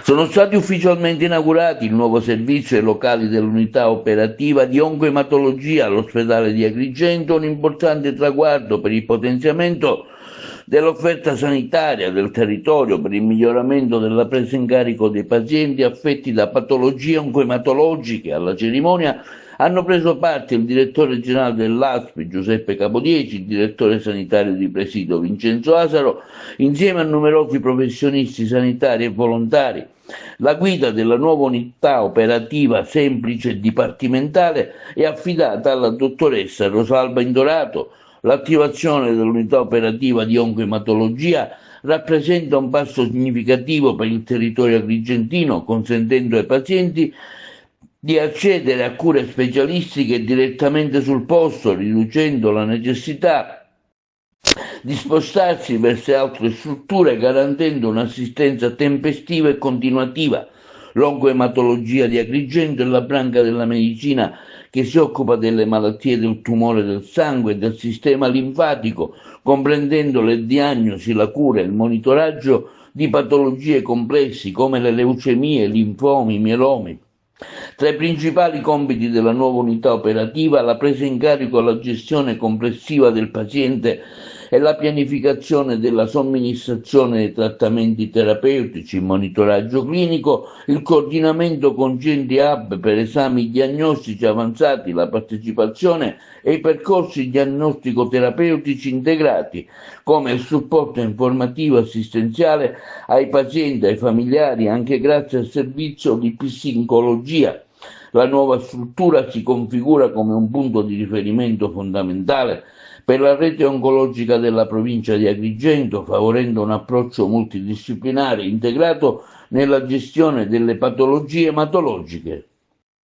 Sono stati ufficialmente inaugurati il nuovo servizio ai locali dell'unità operativa di oncoematologia all'ospedale di Agrigento, un importante traguardo per il potenziamento dell'offerta sanitaria del territorio per il miglioramento della presa in carico dei pazienti affetti da patologie oncoematologiche. Alla cerimonia hanno preso parte il direttore generale dell'ASP Giuseppe Capodieci, il direttore sanitario di presidio Vincenzo Asaro, insieme a numerosi professionisti sanitari e volontari. La guida della nuova unità operativa semplice e dipartimentale è affidata alla dottoressa Rosalba Indorato. L'attivazione dell'unità operativa di oncoematologia rappresenta un passo significativo per il territorio agrigentino, consentendo ai pazienti di accedere a cure specialistiche direttamente sul posto, riducendo la necessità di spostarsi verso altre strutture, garantendo un'assistenza tempestiva e continuativa. L'oncoematologia di Agrigento è la branca della medicina che si occupa delle malattie del tumore del sangue e del sistema linfatico, comprendendo le diagnosi, la cura e il monitoraggio di patologie complessi come le leucemie, linfomi, i mielomi. Tra i principali compiti della nuova unità operativa, la presa in carico e la gestione complessiva del paziente e la pianificazione della somministrazione dei trattamenti terapeutici, il monitoraggio clinico, il coordinamento con centri hub per esami diagnostici avanzati, la partecipazione e i percorsi diagnostico-terapeutici integrati, come il supporto informativo assistenziale ai pazienti e ai familiari, anche grazie al servizio di psicologia. La nuova struttura si configura come un punto di riferimento fondamentale per la rete oncologica della provincia di Agrigento, favorendo un approccio multidisciplinare integrato nella gestione delle patologie ematologiche.